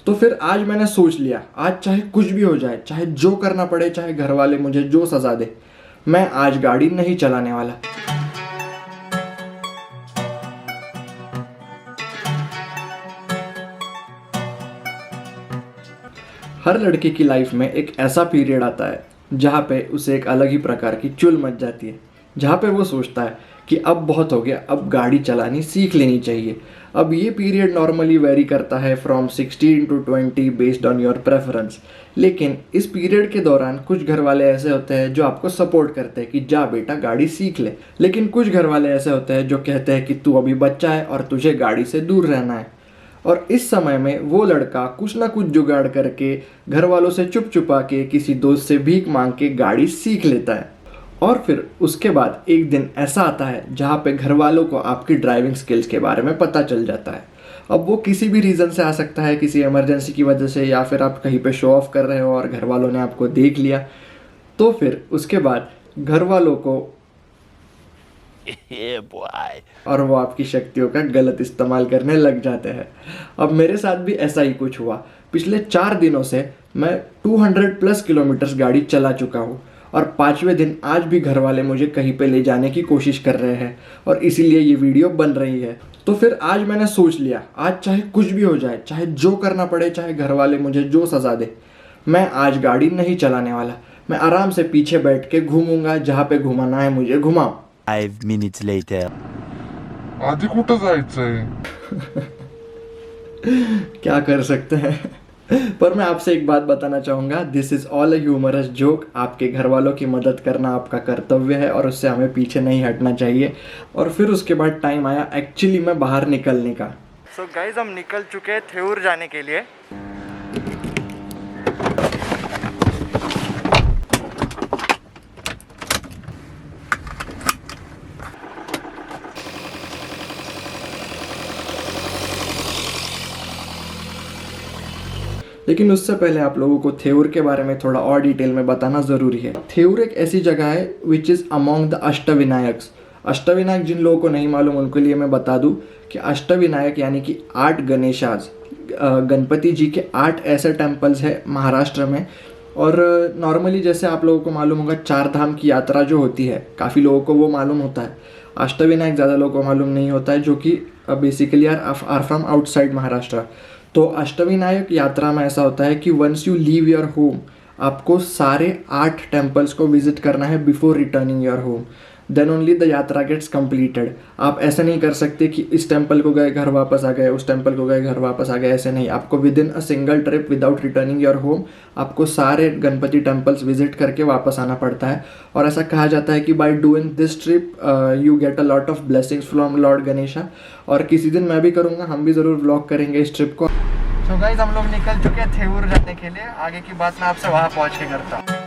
तो फिर आज मैंने सोच लिया, आज चाहे कुछ भी हो जाए, चाहे जो करना पड़े, चाहे घर वाले मुझे जो सजा दे, मैं आज गाड़ी नहीं चलाने वाला। हर लड़के की लाइफ में एक ऐसा पीरियड आता है जहाँ पे उसे एक अलग ही प्रकार की चुल मच जाती है, जहाँ पे वो सोचता है कि अब बहुत हो गया, अब गाड़ी चलानी सीख लेनी चाहिए। अब ये पीरियड नॉर्मली वेरी करता है from 16 to 20 based on your preference. लेकिन इस पीरियड के दौरान कुछ घर वाले ऐसे होते हैं जो आपको सपोर्ट करते हैं कि जा बेटा गाड़ी सीख ले, लेकिन कुछ घर वाले ऐसे होते हैं जो कहते हैं कि तू अभी बच्चा है और तुझे गाड़ी से दूर रहना है। और इस समय में वो लड़का कुछ ना कुछ जुगाड़ करके घर वालों से चुप चुपा के किसी दोस्त से भीख मांग के गाड़ी सीख लेता है। और फिर उसके बाद एक दिन ऐसा आता है जहाँ पे घर वालों को आपकी ड्राइविंग स्किल्स के बारे में पता चल जाता है। अब वो किसी भी रीज़न से आ सकता है, किसी इमरजेंसी की वजह से, या फिर आप कहीं पे शो ऑफ कर रहे हो और घर वालों ने आपको देख लिया। तो फिर उसके बाद घर वालों को और वो आपकी शक्तियों का गलत इस्तेमाल करने लग जाते हैं। अब मेरे साथ भी ऐसा ही कुछ हुआ। पिछले 4 दिनों से मैं 200+ किलोमीटर्स गाड़ी चला चुका हूँ और 5वें दिन आज भी घर वाले मुझे कहीं पे ले जाने की कोशिश कर रहे हैं और इसीलिए ये वीडियो बन रही है। तो फिर आज मैंने सोच लिया, आज चाहे कुछ भी हो जाए, चाहे जो करना पड़े, चाहे घर वाले मुझे जो सजा दे, मैं आज गाड़ी नहीं चलाने वाला। मैं आराम से पीछे बैठ के घूमूंगा, जहाँ पे घुमाना है मुझे घुमाऊं। 5 minutes later. आधी कुठं जायचंय? क्या कर सकते हैं। पर मैं आपसे एक बात बताना चाहूँगा, this is all a humorous joke. आपके घर वालों की मदद करना आपका कर्तव्य है और उससे हमें पीछे नहीं हटना चाहिए। और फिर उसके बाद टाइम आया एक्चुअली में बाहर निकलने का। सो गाइज, हम निकल चुके हैं थेऊर जाने के लिए। लेकिन उससे पहले आप लोगों को थेऊर के बारे में थोड़ा और डिटेल में बताना ज़रूरी है। थेऊर एक ऐसी जगह है which is among the Ashtavinayaks. Ashtavinayak जिन लोगों को नहीं मालूम उनके लिए मैं बता दूं कि अष्टविनायक यानी कि 8 गणेशाज, गणपति जी के 8 ऐसे टेम्पल्स हैं महाराष्ट्र में। और नॉर्मली जैसे आप लोगों को मालूम होगा 4 धाम की यात्रा जो होती है, काफ़ी लोगों को वो मालूम होता है। अष्टविनायक ज़्यादा लोगों को मालूम नहीं होता है, जो कि basically are from outside Maharashtra. तो अष्टविनायक यात्रा में ऐसा होता है कि once you leave your home, आपको सारे 8 टेम्पल्स को विजिट करना है before returning your home. Then only the yatra gets completed. आप ऐसा नहीं कर सकते कि इस टेम्पल को गए घर वापस आ गए, उस टेम्पल को गए घर वापस आ गए, ऐसे नहीं। आपको with in a single trip without returning your home आपको सारे गणपति टेम्पल्स विजिट करके वापस आना पड़ता है। और ऐसा कहा जाता है कि by doing this trip you get a lot of blessings from Lord Ganesha. और किसी दिन मैं भी करूँगा, हम भी ज़रूर व्लॉग करेंगे इस ट्रिप को। तो गाइस, हम लोग निकल चुके हैं थेऊर जाने के लिए। आगे की बात मैं आपसे वहाँ पहुँच के करता हूँ।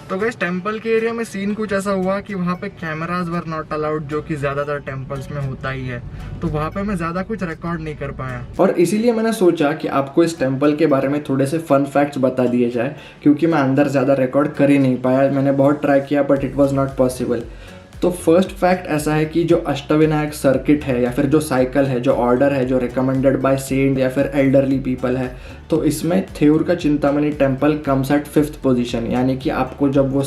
तो गाइस, टेम्पल के एरिया में सीन कुछ ऐसा हुआ कि वहाँ पे कैमराज वर नॉट अलाउड, जो कि ज़्यादातर टेम्पल्स में होता ही है। तो वहाँ पे मैं ज़्यादा कुछ रिकॉर्ड नहीं कर पाया और इसीलिए मैंने सोचा कि आपको इस टेम्पल के बारे में थोड़े से फन फैक्ट्स बता दिए जाए, क्योंकि मैं अंदर ज़्यादा रिकॉर्ड कर ही नहीं पाया। मैंने बहुत ट्राई किया but it was not possible. तो फर्स्ट फैक्ट ऐसा है कि जो अष्टविनायक सर्किट है या फिर जो साइकिल है, जो ऑर्डर है, जो रिकमेंडेड बाय सेंट या फिर एल्डरली पीपल है, तो इसमें थेऊर का Chintamani temple comes at 5th position. यानी कि आपको जब वो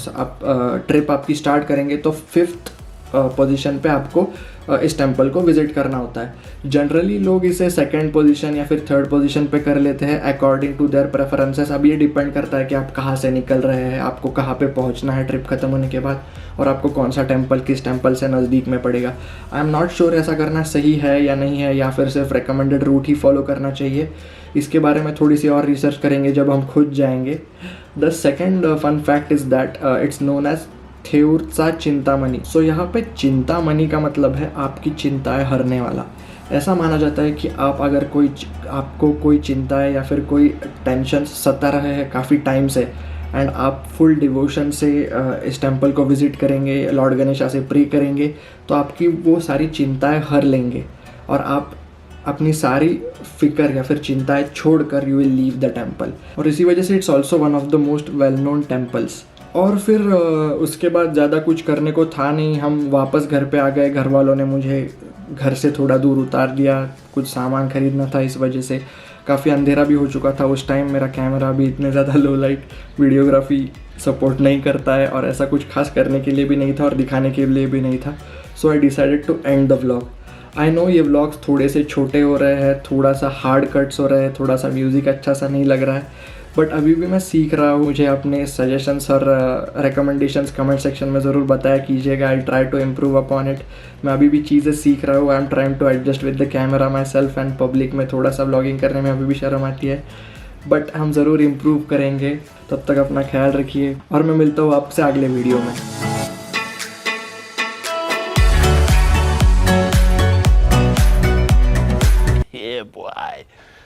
ट्रिप आपकी स्टार्ट करेंगे तो 5th पोजीशन पे आपको इस टेम्पल को विजिट करना होता है। जनरली लोग इसे 2nd पोजीशन या फिर 3rd पोजीशन पे कर लेते हैं अकॉर्डिंग टू देयर प्रेफरेंसेस। अब ये डिपेंड करता है कि आप कहाँ से निकल रहे हैं, आपको कहाँ पे पहुँचना है ट्रिप खत्म होने के बाद, और आपको कौन सा टेम्पल किस टेम्पल से नज़दीक में पड़ेगा। आई एम नॉट श्योर ऐसा करना सही है या नहीं है, या फिर सिर्फ रिकमेंडेड रूट ही फॉलो करना चाहिए। इसके बारे में थोड़ी सी और रिसर्च करेंगे जब हम खुद जाएंगे। The second fun fact is that it's known as थेऊरचा चिंतामणि। सो यहाँ पे चिंतामणि का मतलब है आपकी चिंताएं हरने वाला। ऐसा माना जाता है कि आप अगर आपको कोई चिंता है या फिर कोई टेंशन सता रहे हैं काफ़ी टाइम से, एंड आप फुल डिवोशन से इस टेम्पल को विज़िट करेंगे, लॉर्ड गणेशा से प्रे करेंगे, तो आपकी वो सारी चिंताएं हर लेंगे और आप अपनी सारी फिक्र या फिर चिंताएं छोड़कर you will leave the temple. और इसी वजह से it's also one of the most well known temples. और फिर उसके बाद ज़्यादा कुछ करने को था नहीं, हम वापस घर पे आ गए। घर वालों ने मुझे घर से थोड़ा दूर उतार दिया, कुछ सामान खरीदना था, इस वजह से काफ़ी अंधेरा भी हो चुका था उस टाइम। मेरा कैमरा भी इतने ज़्यादा लो लाइट वीडियोग्राफी सपोर्ट नहीं करता है और ऐसा कुछ खास करने के लिए भी नहीं था और दिखाने के लिए भी नहीं था। So I decided to end the vlog. I know ये व्लॉग्स थोड़े से छोटे हो रहे हैं, थोड़ा सा हार्ड कट्स हो रहे हैं, थोड़ा सा म्यूज़िक अच्छा सा नहीं लग रहा है, बट अभी भी मैं सीख रहा हूँ। मुझे अपने सजेशंस और रिकमेंडेशंस कमेंट सेक्शन में ज़रूर बताया कीजिएगा। I try to improve upon it. मैं अभी भी चीज़ें सीख रहा हूँ। I am trying to adjust with the camera myself and public में थोड़ा सा व्लॉगिंग करने में अभी भी शर्म आती है, बट हम ज़रूर इम्प्रूव करेंगे। तब तक अपना ख्याल रखिए और मैं मिलता हूँ आपसे अगले वीडियो में।